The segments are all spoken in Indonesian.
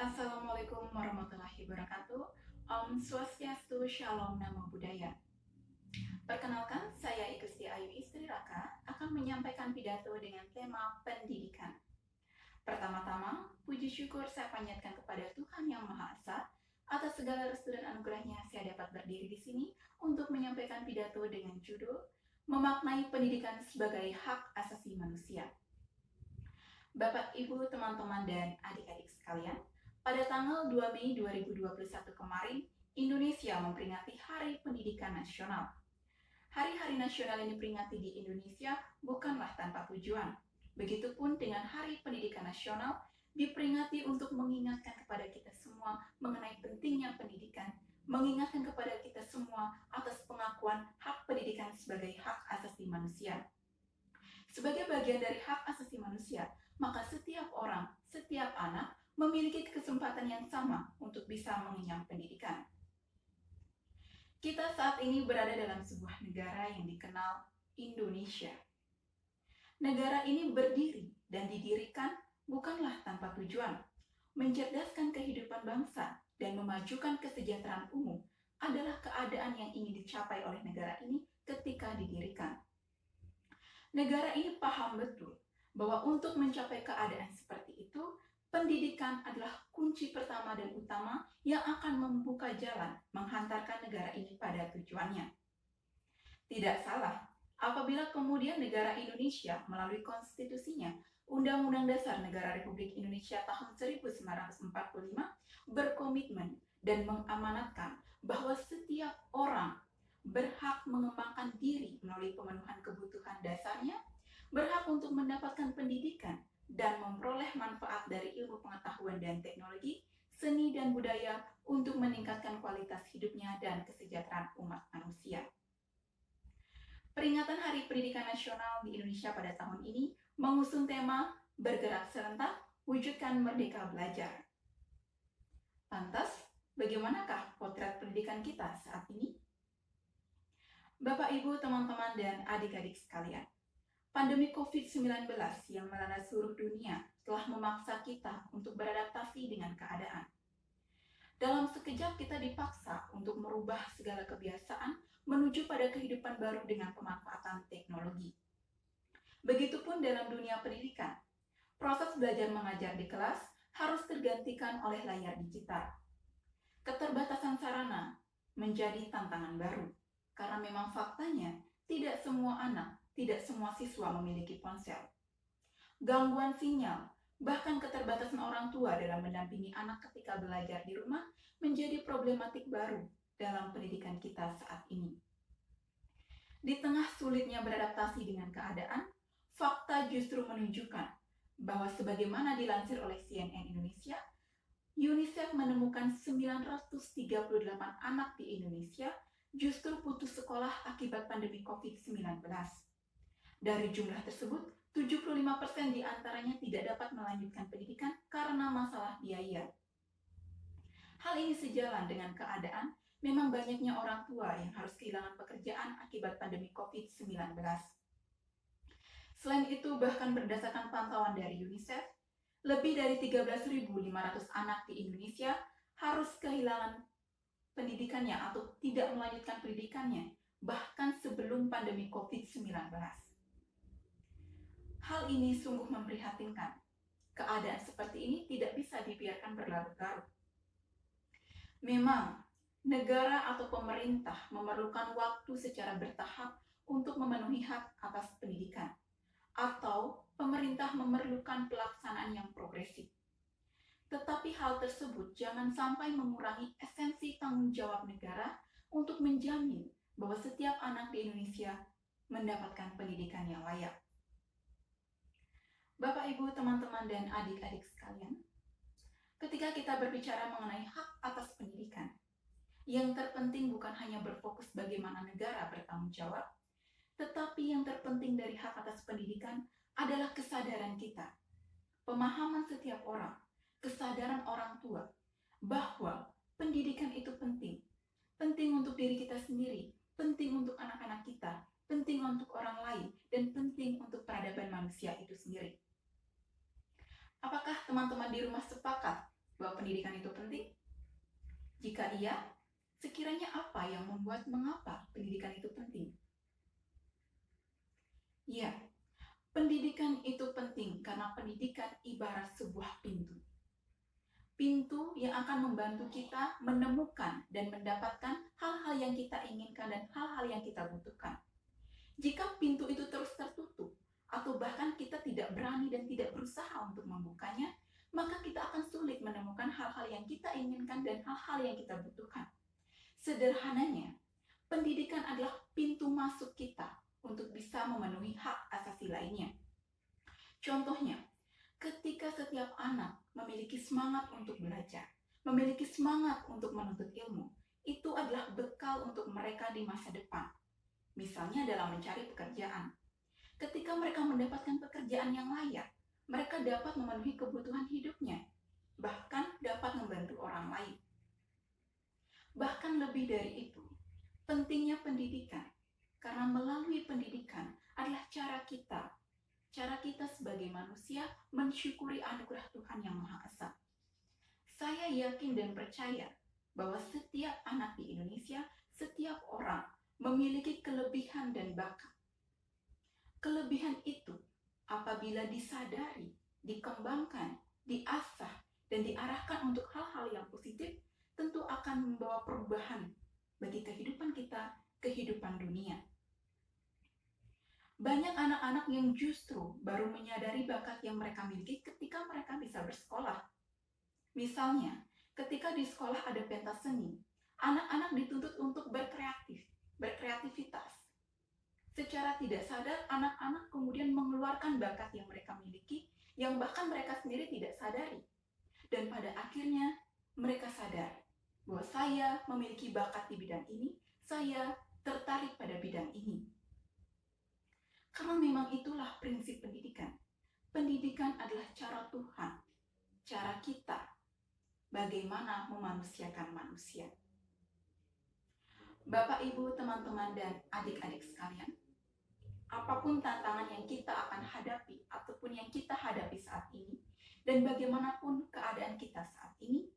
Assalamualaikum warahmatullahi wabarakatuh. Om Swastiastu, Shalom, Namo Buddhaya. Perkenalkan, saya Igusti Ayu Istri Raka akan menyampaikan pidato dengan tema pendidikan. Pertama-tama, puji syukur saya panjatkan kepada Tuhan Yang Maha Esa atas segala restu dan anugerahnya saya dapat berdiri di sini untuk menyampaikan pidato dengan judul Memaknai Pendidikan sebagai Hak Asasi Manusia. Bapak, Ibu, teman-teman, dan adik-adik sekalian, pada tanggal 2 Mei 2021 kemarin, Indonesia memperingati Hari Pendidikan Nasional. Hari-hari nasional yang diperingati di Indonesia bukanlah tanpa tujuan. Begitupun dengan Hari Pendidikan Nasional diperingati untuk mengingatkan kepada kita semua mengenai pentingnya pendidikan, mengingatkan kepada kita semua atas pengakuan hak pendidikan sebagai hak asasi manusia. Sebagai bagian dari hak asasi manusia, maka setiap orang, setiap anak memiliki kesempatan yang sama untuk bisa mengenyam pendidikan. Kita saat ini berada dalam sebuah negara yang dikenal Indonesia. Negara ini berdiri dan didirikan bukanlah tanpa tujuan. Mencerdaskan kehidupan bangsa dan memajukan kesejahteraan umum adalah keadaan yang ingin dicapai oleh negara ini ketika didirikan. Negara ini paham betul bahwa untuk mencapai keadaan seperti itu, pendidikan adalah kunci pertama dan utama yang akan membuka jalan menghantarkan negara ini pada tujuannya. Tidak salah apabila kemudian negara Indonesia melalui konstitusinya, Undang-Undang Dasar Negara Republik Indonesia tahun 1945 berkomitmen dan mengamanatkan bahwa setiap orang berhak mengembangkan diri melalui pemenuhan kebutuhan dasarnya, berhak untuk mendapatkan pendidikan dan memperoleh manfaat dari ilmu pengetahuan dan teknologi, seni dan budaya untuk meningkatkan kualitas hidupnya dan kesejahteraan umat manusia. Peringatan Hari Pendidikan Nasional di Indonesia pada tahun ini mengusung tema Bergerak Serentak, Wujudkan Merdeka Belajar. Lantas, bagaimanakah potret pendidikan kita saat ini? Bapak, Ibu, teman-teman, dan adik-adik sekalian, pandemi COVID-19 yang melanda seluruh dunia telah memaksa kita untuk beradaptasi dengan keadaan. Dalam sekejap kita dipaksa untuk merubah segala kebiasaan menuju pada kehidupan baru dengan pemanfaatan teknologi. Begitupun dalam dunia pendidikan, proses belajar mengajar di kelas harus tergantikan oleh layar digital. Keterbatasan sarana menjadi tantangan baru, karena memang faktanya tidak semua anak, tidak semua siswa memiliki ponsel. Gangguan sinyal, bahkan keterbatasan orang tua dalam mendampingi anak ketika belajar di rumah menjadi problematik baru dalam pendidikan kita saat ini. Di tengah sulitnya beradaptasi dengan keadaan, fakta justru menunjukkan bahwa sebagaimana dilansir oleh CNN Indonesia, UNICEF menemukan 938 anak di Indonesia justru putus sekolah akibat pandemi COVID-19. Dari jumlah tersebut, 75% diantaranya tidak dapat melanjutkan pendidikan karena masalah biaya. Hal ini sejalan dengan keadaan memang banyaknya orang tua yang harus kehilangan pekerjaan akibat pandemi COVID-19. Selain itu, bahkan berdasarkan pantauan dari UNICEF, lebih dari 13.500 anak di Indonesia harus kehilangan pendidikannya atau tidak melanjutkan pendidikannya, bahkan sebelum pandemi COVID-19. Hal ini sungguh memprihatinkan. Keadaan seperti ini tidak bisa dibiarkan berlarut-larut. Memang, negara atau pemerintah memerlukan waktu secara bertahap untuk memenuhi hak atas pendidikan, atau pemerintah memerlukan pelaksanaan yang progresif. Tetapi hal tersebut jangan sampai mengurangi esensi tanggung jawab negara untuk menjamin bahwa setiap anak di Indonesia mendapatkan pendidikan yang layak. Bapak, Ibu, teman-teman, dan adik-adik sekalian, ketika kita berbicara mengenai hak atas pendidikan, yang terpenting bukan hanya berfokus bagaimana negara bertanggung jawab, tetapi yang terpenting dari hak atas pendidikan adalah kesadaran kita, pemahaman setiap orang, kesadaran orang tua, bahwa pendidikan itu penting. Penting untuk diri kita sendiri, penting untuk anak-anak kita, penting untuk orang lain, dan penting untuk peradaban manusia itu sendiri. Apakah teman-teman di rumah sepakat bahwa pendidikan itu penting? Jika iya, sekiranya apa yang membuat mengapa pendidikan itu penting? Ya, pendidikan itu penting karena pendidikan ibarat sebuah pintu. Pintu yang akan membantu kita menemukan dan mendapatkan hal-hal yang kita inginkan dan hal-hal yang kita butuhkan. Jika pintu itu terus tertutup, atau bahkan kita tidak berani dan tidak berusaha untuk membukanya, maka kita akan sulit menemukan hal-hal yang kita inginkan dan hal-hal yang kita butuhkan. Sederhananya, pendidikan adalah pintu masuk kita untuk bisa memenuhi hak asasi lainnya. Contohnya, ketika setiap anak memiliki semangat untuk belajar, memiliki semangat untuk menuntut ilmu, itu adalah bekal untuk mereka di masa depan. Misalnya dalam mencari pekerjaan. Ketika mereka mendapatkan pekerjaan yang layak, mereka dapat memenuhi kebutuhan hidupnya, bahkan dapat membantu orang lain. Bahkan lebih dari itu, pentingnya pendidikan, karena melalui pendidikan adalah cara kita sebagai manusia mensyukuri anugerah Tuhan yang Maha Esa. Saya yakin dan percaya bahwa setiap anak di Indonesia, setiap orang memiliki kelebihan dan bakat. Kelebihan itu apabila disadari, dikembangkan, diasah, dan diarahkan untuk hal-hal yang positif, tentu akan membawa perubahan bagi kehidupan kita, kehidupan dunia. Banyak anak-anak yang justru baru menyadari bakat yang mereka miliki ketika mereka bisa bersekolah. Misalnya, ketika di sekolah ada pentas seni, anak-anak dituntut untuk berkreativitas. Secara tidak sadar, anak-anak kemudian mengeluarkan bakat yang mereka miliki, yang bahkan mereka sendiri tidak sadari. Dan pada akhirnya, mereka sadar bahwa saya memiliki bakat di bidang ini, saya tertarik pada bidang ini. Karena memang itulah prinsip pendidikan. Pendidikan adalah cara Tuhan, cara kita, bagaimana memanusiakan manusia. Bapak, Ibu, teman-teman, dan adik-adik sekalian, apapun tantangan yang kita akan hadapi ataupun yang kita hadapi saat ini, dan bagaimanapun keadaan kita saat ini,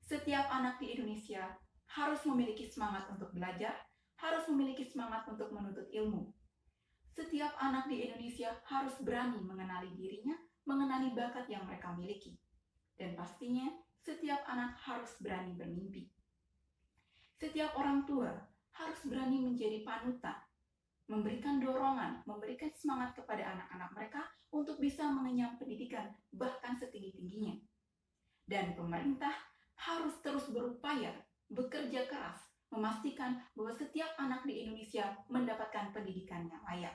setiap anak di Indonesia harus memiliki semangat untuk belajar, harus memiliki semangat untuk menuntut ilmu. Setiap anak di Indonesia harus berani mengenali dirinya, mengenali bakat yang mereka miliki. Dan pastinya, setiap anak harus berani bermimpi. Setiap orang tua harus berani menjadi panutan, memberikan dorongan, memberikan semangat kepada anak-anak mereka untuk bisa mengenyam pendidikan, bahkan setinggi-tingginya. Dan pemerintah harus terus berupaya, bekerja keras, memastikan bahwa setiap anak di Indonesia mendapatkan pendidikan yang layak.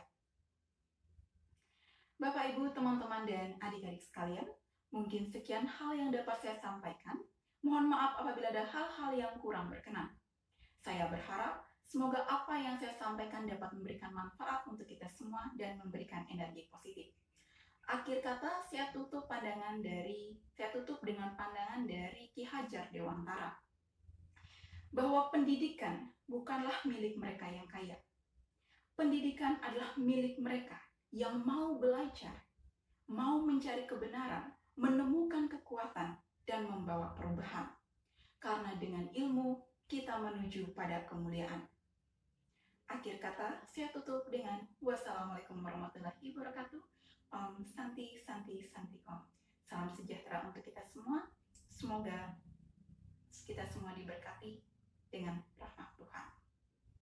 Bapak, Ibu, teman-teman, dan adik-adik sekalian, mungkin sekian hal yang dapat saya sampaikan. Mohon maaf apabila ada hal-hal yang kurang berkenan. Saya berharap semoga apa yang saya sampaikan dapat memberikan manfaat untuk kita semua dan memberikan energi positif. Akhir kata, saya tutup dengan pandangan dari Ki Hajar Dewantara, bahwa pendidikan bukanlah milik mereka yang kaya. Pendidikan adalah milik mereka yang mau belajar, mau mencari kebenaran, menemukan kekuatan, dan membawa perubahan. Karena dengan ilmu, kita menuju pada kemuliaan. Akhir kata, saya tutup dengan wassalamualaikum warahmatullahi wabarakatuh. Santi, Santi, Santi Om. Salam sejahtera untuk kita semua. Semoga kita semua diberkati dengan